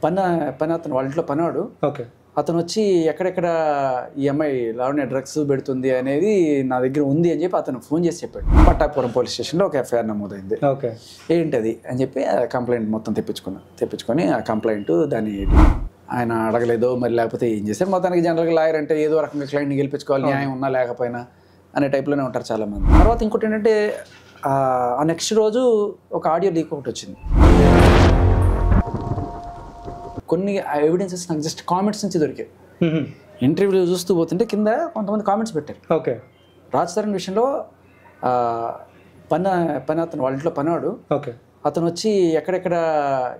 పని పని అతను వాళ్ళ ఇంట్లో పనివాడు. ఓకే. అతను వచ్చి ఎక్కడెక్కడ ఈ అమ్మాయి లావణ్య డ్రగ్స్ పెడుతుంది అనేది నా దగ్గర ఉంది అని చెప్పి అతను ఫోన్ చేసి చెప్పాడు. పట్టాపురం పోలీస్ స్టేషన్లో ఒక ఎఫ్ఐఆర్ నమోదైంది. ఓకే. ఏంటది అని చెప్పి ఆ కంప్లైంట్ మొత్తం తెప్పించుకొని ఆ కంప్లైంట్ దాన్ని ఆయన అడగలేదో మరి లేకపోతే ఏం చేశారు. మొత్తానికి జనరల్గా లాయర్ అంటే ఏదో రకంగా క్లయింట్ని గెలిపించుకోవాలి, న్యాయం ఉన్నా లేకపోయినా అనే టైప్లోనే ఉంటారు చాలామంది. తర్వాత ఇంకోటి ఏంటంటే ఆ నెక్స్ట్ రోజు ఒక ఆడియో లీక్ ఒకటి వచ్చింది. కొన్ని ఎవిడెన్సెస్ నాకు జస్ట్ కామెంట్స్ నుంచి దొరికాయి. ఇంటర్వ్యూలో చూస్తూ పోతుంటే కింద కొంతమంది కామెంట్స్ పెట్టారు. ఓకే. రాజ్ తరుణ్ విషయంలో పని అతను వాళ్ళ ఇంట్లో పనివాడు. ఓకే. అతను వచ్చి ఎక్కడెక్కడ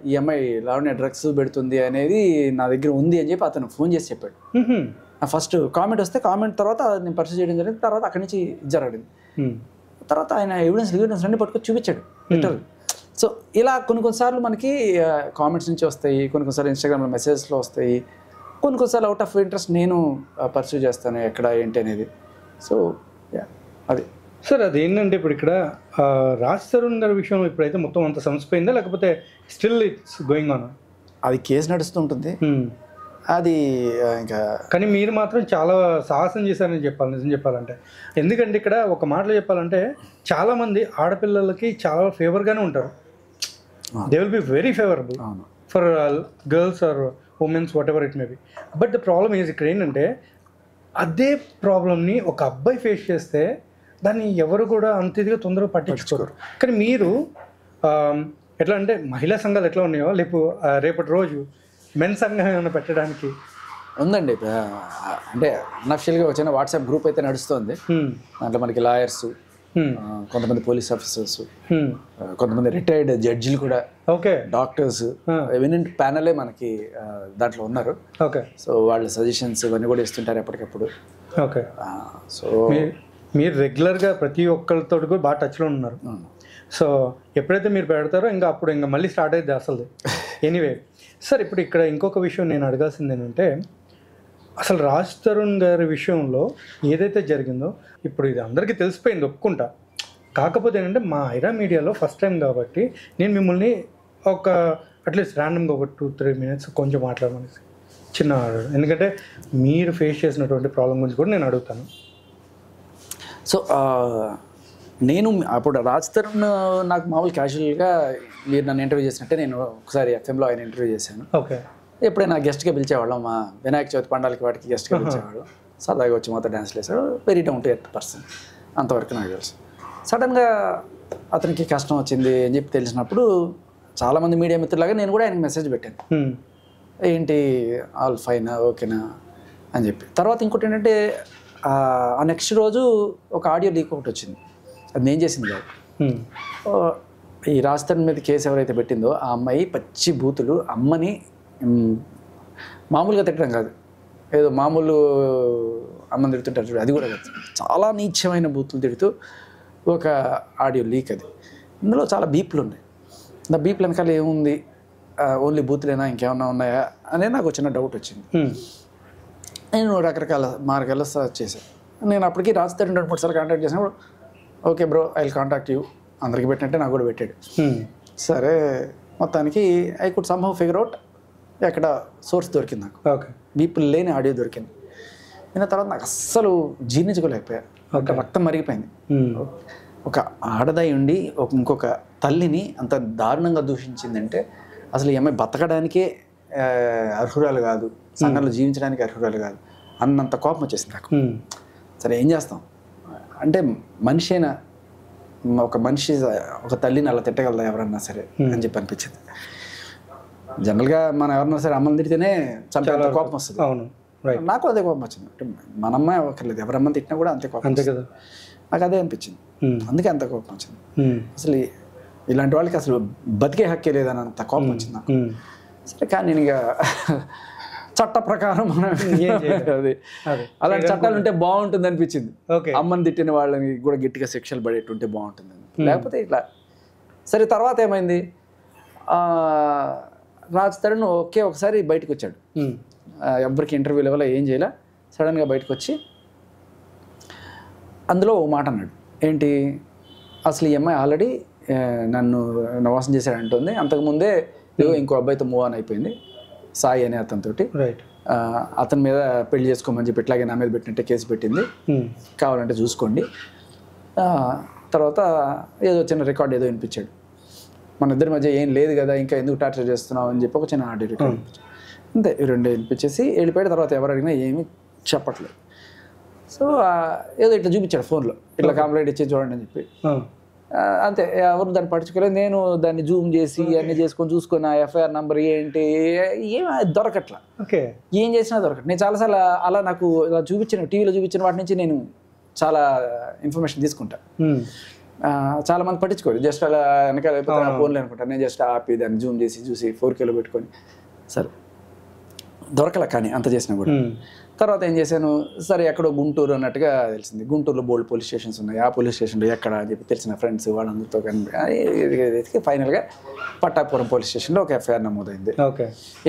ఈ అమ్మాయి లావణ్య డ్రగ్స్ పెడుతుంది అనేది నా దగ్గర ఉంది అని చెప్పి అతను ఫోన్ చేసి చెప్పాడు. ఫస్ట్ కామెంట్ వస్తే కామెంట్ తర్వాత నేను పర్సూ చేయడం జరిగింది. తర్వాత అక్కడి నుంచి జరగడింది. తర్వాత ఆయన ఎవిడెన్స్ అన్ని పట్టుకొని చూపించాడు ట్విట్టర్. సో ఇలా కొన్నిసార్లు మనకి కామెంట్స్ నుంచి వస్తాయి, కొన్నిసార్లు ఇన్స్టాగ్రామ్లో మెసేజెస్లో వస్తాయి, కొన్నిసార్లు అవుట్ ఆఫ్ ఇంట్రెస్ట్ నేను పర్సూ చేస్తాను ఎక్కడ ఏంటి అనేది. సో అది సార్ అదేంటంటే ఇప్పుడు ఇక్కడ రాజ్ తరుణ్ గారి విషయంలో ఇప్పుడైతే మొత్తం అంత సమస్యపోయిందా లేకపోతే స్టిల్ ఇట్స్ గోయింగ్ ఆన్? అది కేసు నడుస్తుంటుంది. అది ఇంకా కానీ మీరు మాత్రం చాలా సాహసం చేశారని చెప్పాలి నిజం చెప్పాలంటే. ఎందుకంటే ఇక్కడ ఒక మాటలో చెప్పాలంటే చాలామంది ఆడపిల్లలకి చాలా ఫేవర్గానే ఉంటారు. They will be very favourable for girls or womens whatever it may be. But the problem is ఇక్కడ ఏంటంటే అదే ప్రాబ్లమ్ని ఒక అబ్బాయి ఫేస్ చేస్తే దాన్ని ఎవరు కూడా అంత ఇదిగా తొందరగా పట్టించుకోరు. కానీ మీరు ఎట్లా అంటే మహిళా సంఘాలు ఎట్లా ఉన్నాయో రేపటి రోజు మెన్ సంఘం ఏమైనా పెట్టడానికి ఉందండి. అంటే అన్అఫిషియల్గా వచ్చిన వాట్సాప్ గ్రూప్ అయితే నడుస్తుంది. దాంట్లో మనకి లాయర్స్, కొంతమంది పోలీస్ ఆఫీసర్స్, కొంతమంది రిటైర్డ్ జడ్జిలు కూడా, ఓకే, డాక్టర్స్, ఎమినెంట్ ప్యానలే మనకి దాంట్లో ఉన్నారు. ఓకే. సో వాళ్ళ సజెషన్స్ ఇవన్నీ కూడా ఇస్తుంటారు ఎప్పటికప్పుడు. ఓకే. సో మీరు రెగ్యులర్గా ప్రతి ఒక్కరితో కూడా బాగా టచ్లో ఉన్నారు. సో ఎప్పుడైతే మీరు పెడతారో అప్పుడు మళ్ళీ స్టార్ట్ అయ్యింది అసలు. ఎనీవే సార్, ఇప్పుడు ఇక్కడ ఇంకొక విషయం నేను అడగాల్సింది ఏంటంటే అసలు రాజ్ తరుణ్ గారి విషయంలో ఏదైతే జరిగిందో ఇప్పుడు ఇది అందరికీ తెలిసిపోయింది, ఒప్పుకుంటా. కాకపోతే ఏంటంటే మా ఐరా మీడియాలో ఫస్ట్ టైం కాబట్టి నేను మిమ్మల్ని ఒక అట్లీస్ట్ ర్యాండమ్గా ఒక 2-3 minutes కొంచెం మాట్లాడమని చిన్న ఎందుకంటే మీరు ఫేస్ చేసినటువంటి ప్రాబ్లం గురించి కూడా నేను అడుగుతాను. సో నేను అప్పుడు రాజ్ తరుణ్ నాకు మామూలు క్యాజువల్గా మీరు నన్ను ఇంటర్వ్యూ చేసినట్టే నేను ఒకసారి ఎఫ్ఎంలో ఆయన ఇంటర్వ్యూ చేశాను. ఓకే. ఎప్పుడైనా గెస్ట్గా పిలిచేవాళ్ళం, మా వినాయక చవితి పండాలకి వాటికి గెస్ట్గా పిలిచేవాడు. సరదాగా వచ్చి మాతో డ్యాన్స్లు వేసాడు. Very down to earth person, అంతవరకు నాకు తెలుసు. సడన్గా అతనికి కష్టం వచ్చింది అని చెప్పి తెలిసినప్పుడు చాలామంది మీడియా మిత్రులాగా నేను కూడా ఆయనకి మెసేజ్ పెట్టాను, ఏంటి ఆల్ ఫైనా, ఓకేనా అని చెప్పి. తర్వాత ఇంకోటి ఏంటంటే ఆ నెక్స్ట్ రోజు ఒక ఆడియో లీక్ ఒకటి వచ్చింది. అది నేను చేసింది కాదు. ఈ రాజ్ తరుణ్ మీద కేసు ఎవరైతే పెట్టిందో ఆ అమ్మాయి పచ్చి బూతులు, అమ్మని మామూలుగా తిట్టడం కాదు, ఏదో మామూలు అమ్మని తిడుతుంటారు చూడు, అది కూడా కాదు, చాలా నీచమైన బూతులు తిడుతూ ఒక ఆడియో లీక్. అది ఇందులో చాలా బీప్లు ఉన్నాయి. ఆ బీప్లు వెనకాల ఏముంది, ఓన్లీ బూతులేనా ఇంకేమన్నా ఉన్నాయా అనేది నాకు చిన్న డౌట్ వచ్చింది. నేను రకరకాల మార్గాల్లో సర్చ్ చేశాను. నేను అప్పటికి రాజ్ తరుణ్ 2-3 సార్లు కాంటాక్ట్ చేసినప్పుడు okay bro I will contact you, అందరికి పెట్టినట్టే నాకు కూడా పెట్టాడు. సరే మొత్తానికి I could somehow figure out ఎక్కడ సోర్స్ దొరికింది నాకు. ఓకే. బీపుల్ లేని ఆడియో దొరికింది. విన్న తర్వాత నాకు అస్సలు జీర్ణించుకోలేకపోయా. ఒక రక్తం మరిగిపోయింది. ఒక ఆడదై ఉండి ఇంకొక తల్లిని అంత దారుణంగా దూషించిందంటే అసలు ఈ అమ్మాయి బతకడానికే అర్హురాలు కాదు, సంఘంలో జీవించడానికి అర్హురాలు కాదు అన్నంత కోపం వచ్చేసింది నాకు. సరే ఏం చేస్తాం అంటే మనిషి అయినా ఒక మనిషి ఒక తల్లిని అలా తిట్టగలదా ఎవరన్నా సరే అని చెప్పి అనిపించింది. జనరల్గా మనం ఎవరన్నా సరే అమ్మని తిడితేనే చంపేంత కోపం వస్తుంది. అవును, నాకు అదే కోపం వచ్చింది. అంటే మనమ్మ ఒకర్లేదు, ఎవరమ్మని తిట్టినా కూడా అంతే కోపం, అంతే కదా. నాకు అదే అనిపించింది, అందుకే అంత కోపం వచ్చింది. అసలు ఇలాంటి వాళ్ళకి అసలు బతికే హక్కే లేదని అంత కోపం వచ్చింది నాకు. సరే కానీ నేను ఇక చట్ట ప్రకారం అది అలాంటి చట్టాలు ఉంటే బాగుంటుంది అనిపించింది. అమ్మని తిట్టిన వాళ్ళని కూడా గట్టిగా శిక్షలు పడేటుంటే బాగుంటుంది, లేకపోతే ఇట్లా. సరే తర్వాత ఏమైంది, రాజ్ తరుణ్ ఒకసారి బయటకు వచ్చాడు, ఎవరికి ఇంటర్వ్యూల వల్ల ఏం చేయలే, సడన్గా బయటకు వచ్చి అందులో ఓ మాట అన్నాడు. ఏంటి, అసలు ఈ అమ్మాయి ఆల్రెడీ నన్ను మోసం చేశాడంటుంది, అంతకుముందే ఇంకో అబ్బాయితో మూవ్ ఆన్ అయిపోయింది, సాయి అనే అతనితోటి. రైట్. అతని మీద పెళ్లి చేసుకోమని చెప్పి ఇట్లాగే నా మీద పెట్టినట్టే కేసు పెట్టింది, కావాలంటే చూసుకోండి. తర్వాత ఏదో చిన్న రికార్డ్ ఏదో వినిపించాడు, మన ఇద్దరి మధ్య ఏం లేదు కదా, ఇంకా ఎందుకు టార్చర్ చేస్తున్నావు అని చెప్పి ఒక చిన్న ఆడియో రికార్డ్ వినిపించాడు. అంతే, ఈ రెండు వినిపించేసి వెళ్ళిపోయాడు. తర్వాత ఎవరు అడిగినా ఏమీ చెప్పట్లేదు. సో ఏదో ఇట్లా చూపించాడు ఫోన్లో, ఇట్లా కంప్లైంట్ ఇచ్చి చూడండి అని చెప్పి. అంతే, ఎవరు దాన్ని పట్టించుకోలేదు. నేను దాన్ని జూమ్ చేసి అన్నీ చూసుకొని ఆ ఎఫ్ఐఆర్ నెంబర్ ఏంటి ఏం దొరకట్లా, ఏం చేసినా దొరకట్లేదు. నేను చాలాసార్లు అలా నాకు ఇలా చూపించిన టీవీలో చూపించిన వాటి నుంచి నేను చాలా ఇన్ఫర్మేషన్ తీసుకుంటా. చాలా మంది పట్టించుకోరు, జస్ట్ అలా వెనకాల ఫోన్లో అనుకుంటాను. నేను జస్ట్ ఆపి దాన్ని జూమ్ చేసి చూసి 4Kలో పెట్టుకొని సరే దొరకలే. కానీ అంత చేసినా కూడా తర్వాత ఏం చేశాను, సరే ఎక్కడో గుంటూరు అన్నట్టుగా తెలిసింది. గుంటూరులో బోల్డ్ పోలీస్ స్టేషన్స్ ఉన్నాయి, ఆ పోలీస్ స్టేషన్లో ఎక్కడ అని చెప్పి తెలిసిన ఫ్రెండ్స్ వాళ్ళందరితో కనిపి ఫైనల్గా పట్టాపురం పోలీస్ స్టేషన్లో ఒక ఎఫ్ఐఆర్ నమోదైంది.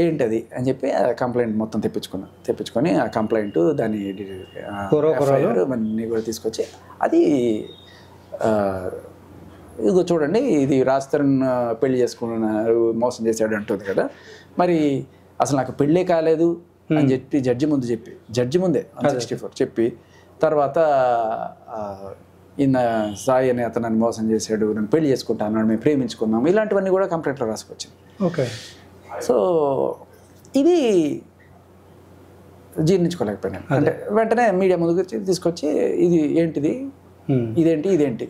ఏంటది అని చెప్పి కంప్లైంట్ మొత్తం తెప్పించుకొని ఆ కంప్లైంట్ దాన్ని అన్నీ కూడా తీసుకొచ్చి అది ఇదిగో చూడండి, ఇది రాజ్ తరుణ్ పెళ్లి చేసుకున్నారు, మోసం చేశాడు అంటుంది కదా, మరి అసలు నాకు పెళ్ళే కాలేదు అని చెప్పి జడ్జి ముందే 164 చెప్పి తర్వాత ఈయన సాయి అనే అతను నన్ను మోసం చేశాడు, నేను పెళ్లి చేసుకుంటాను, మేము ప్రేమించుకున్నాము, ఇలాంటివన్నీ కూడా కంప్లైంట్లో రాసుకొచ్చింది. సో ఇది జీర్ణించుకోలేకపోయినాను. అంటే వెంటనే మీడియా ముందుకు తీసుకొచ్చి ఇది ఏంటిది, ఇదేంటి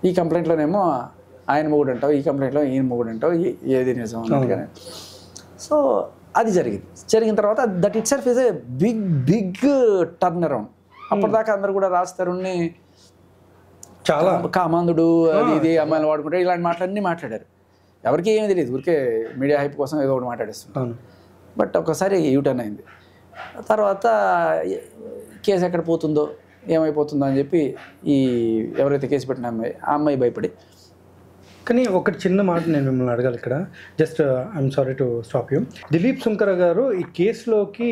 ఈ కంప్లైంట్లోనేమో ఆయన మొగుడు అంటావు, ఈ కంప్లైంట్లో ఈయన మొగుడు అంటావు, ఏది నిజం అన్నట్టుగానే. సో అది జరిగిన తర్వాత that itself is a big turnaround. అప్పటిదాకా అందరూ కూడా రాజ్ తరుణ్ని చాలా కామాంధుడు, అది ఇది అమ్మాయిలు వాడుకుంటారు, ఇలాంటి మాటలన్నీ మాట్లాడారు. ఎవరికి ఏమీ తెలియదు, ఊరికే మీడియా హైప్ కోసం ఏదో ఒకటి మాట్లాడేస్తున్నారు. బట్ ఒకసారి యూటర్న్ అయింది. తర్వాత కేసు ఎక్కడ పోతుందో ఏమైపోతుందో అని చెప్పి ఈ ఎవరైతే కేసు పెట్టిన అమ్మాయి భయపడి. కానీ ఒకటి చిన్న మాట నేను మిమ్మల్ని అడగాలి ఇక్కడ, just I'm sorry to stop you. Dilip Sunkara గారు ఈ కేసులోకి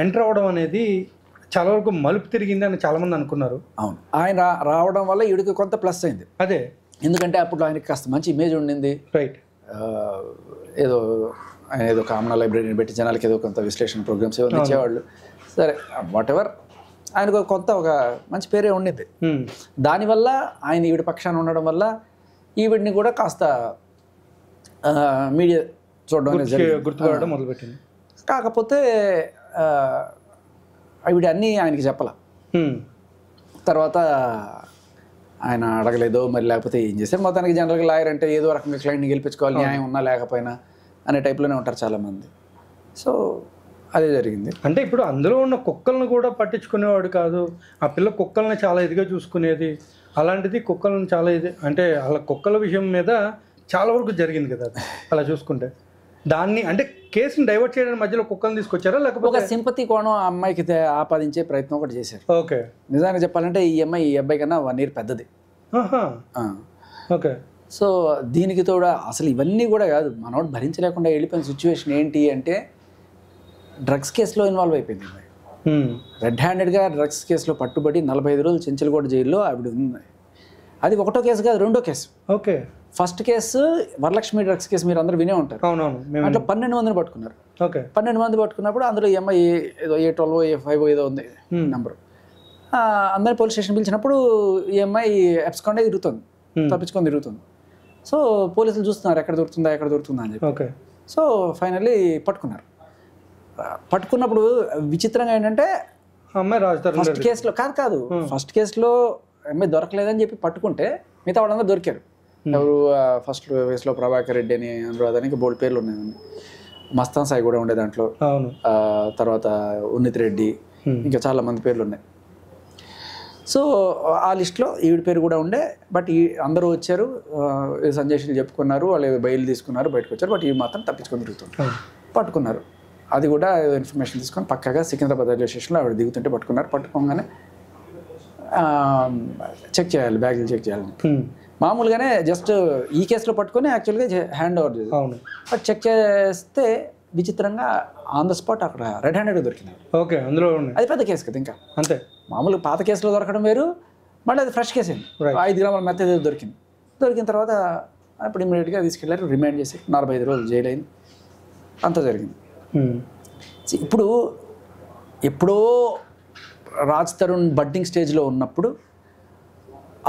ఎంటర్ అవ్వడం అనేది చాలా వరకు మలుపు తిరిగింది అని చాలామంది అనుకున్నారు. అవును, ఆయన రావడం వల్ల వీడికి కొంత ప్లస్ అయింది. అదే, ఎందుకంటే అప్పుడు ఆయనకి కాస్త మంచి ఇమేజ్ ఉండింది. రైట్. ఏదో ఆయన ఏదో కామన్ లైబ్రరీని పెట్టి జనాలకి ఏదో కొంత విశ్లేషణ ప్రోగ్రామ్స్ ఏదో ఇచ్చేవాళ్ళు. సరే వాట్ ఎవర్, ఆయనకు కొంత ఒక మంచి పేరే ఉండింది. దానివల్ల ఆయన ఈవిడ పక్షాన ఉండడం వల్ల ఈవిడ్ని కూడా కాస్త మీడియా చూడడం గుర్తుపడడం మొదలుపెట్టింది. కాకపోతే ఆవిడ అన్నీ ఆయనకి చెప్పాల. తర్వాత ఆయన అడగలేదో మరి లేకపోతే ఏం చేశారు. మొత్తానికి జనరల్గా లాయర్ అంటే ఏదో రకంగా క్లయింట్ని గెలిపించుకోవాలి, న్యాయం ఉన్నా లేకపోయినా అనే టైప్లోనే ఉంటారు చాలామంది. సో అదే జరిగింది. అంటే ఇప్పుడు అందులో ఉన్న కుక్కలను కూడా పట్టించుకునేవాడు కాదు, ఆ పిల్ల కుక్కల్ని చాలా ఇదిగా చూసుకునేది. అలాంటిది కుక్కలను చాలా ఇది అంటే అలా కుక్కల విషయం మీద చాలా వరకు జరిగింది కదా అలా చూసుకుంటే. దాన్ని అంటే కేసుని డైవర్ట్ చేయడానికి మధ్యలో కుక్కలను తీసుకొచ్చారా, లేకపోతే ఒక సింపతి కోణం ఆ అమ్మాయికి ఆపాదించే ప్రయత్నం ఒకటి చేశారు. ఓకే. నిజానికి చెప్పాలంటే ఈ అబ్బాయి కన్నా 1 year పెద్దది. ఓకే. సో దీనికి తోడా అసలు ఇవన్నీ కూడా కాదు, మనోడు భరించలేకుండా వెళ్ళిపోయిన సిచ్యువేషన్ ఏంటి అంటే డ్రగ్స్ కేసులో ఇన్వాల్వ్ అయిపోయింది. రెడ్ హ్యాండెడ్గా డ్రగ్స్ కేసులో పట్టుబడి 45 రోజులు చెంచల్గూడ జైల్లో ఆవిడ ఉంది. అది ఒకటో కేసు కాదు, రెండో case. Okay. First case Varalakshmi drugs case, మీరు అందరూ వినే ఉంటారు. అవునవును. అట్లా 12 మందిని పట్టుకున్నారు. ఓకే. 12 మంది పట్టుకున్నప్పుడు అందులో ఈ అమ్మాయి ఏదో A12 A5 ఏదో ఉంది నెంబరు. అందరి పోలీస్ స్టేషన్ పిలిచినప్పుడు ఈ అమ్మాయి ఎప్స్కాండే తిరుగుతుంది, తప్పించుకొని తిరుగుతుంది. సో పోలీసులు చూస్తున్నారు ఎక్కడ దొరుకుతుందా అని చెప్పి. ఓకే. సో ఫైనల్లీ పట్టుకున్నప్పుడు విచిత్రంగా ఏంటంటే అమ్మాయి ఫస్ట్ కేసులో కాదు ఫస్ట్ కేసులో అమ్మాయి దొరకలేదని చెప్పి పట్టుకుంటే మిగతా వాళ్ళందరూ దొరికారు. ఎవరు ఫస్ట్ కేసులో ప్రభాకర్ రెడ్డి అని, అనురాధానికి బోల్డ్ పేర్లు ఉన్నాయి. మస్తాన్ సాయి కూడా ఉండే దాంట్లో, తర్వాత ఉన్నిత్ రెడ్డి, ఇంకా చాలా మంది పేర్లు ఉన్నాయి. సో ఆ లిస్ట్లో ఈవిడ పేరు కూడా ఉండే. బట్ అందరూ వచ్చారు, సంజయ్ చెప్పుకున్నారు, వాళ్ళు బయలు తీసుకున్నారు, బయటకు వచ్చారు. బట్ ఇవి మాత్రం తప్పించుకొని తిరుగుతుంది. పట్టుకున్నారు. అది కూడా ఇన్ఫర్మేషన్ తీసుకొని పక్కగా సికింద్రాబాద్ రైల్వే స్టేషన్లో ఆవిడ దిగుతుంటే పట్టుకున్నారు. పట్టుకోగానే చెక్ చేయాలి, బ్యాగులు చెక్ చేయాలని. మామూలుగానే జస్ట్ ఈ కేసులో పట్టుకొని యాక్చువల్గా హ్యాండ్ ఓవర్ చేయాలి. బట్ చెక్ చేస్తే విచిత్రంగా ఆన్ ద స్పాట్ అక్కడ రెడ్ హ్యాండెడ్గా దొరికింది. ఓకే. అందులో అది పెద్ద కేసు కదా, ఇంకా అంతే. మామూలు పాత కేసులో దొరకడం వేరు, మళ్ళీ అది ఫ్రెష్ కేసు అయింది. 5 గ్రాముల మెత్త దొరికిన తర్వాత అప్పుడు ఇమీడియట్గా తీసుకెళ్లారు, రిమాండ్ చేసి 45 రోజులు జైలు అయింది. అంత జరిగింది. ఇప్పుడు ఎప్పుడో రాజ్ తరుణ్ బడ్డింగ్ స్టేజ్లో ఉన్నప్పుడు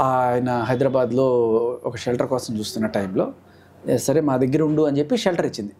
ఆయన హైదరాబాద్లో ఒక షెల్టర్ కోసం చూస్తున్న టైంలో సరే మా దగ్గర ఉండు అని చెప్పి షెల్టర్ ఇచ్చింది.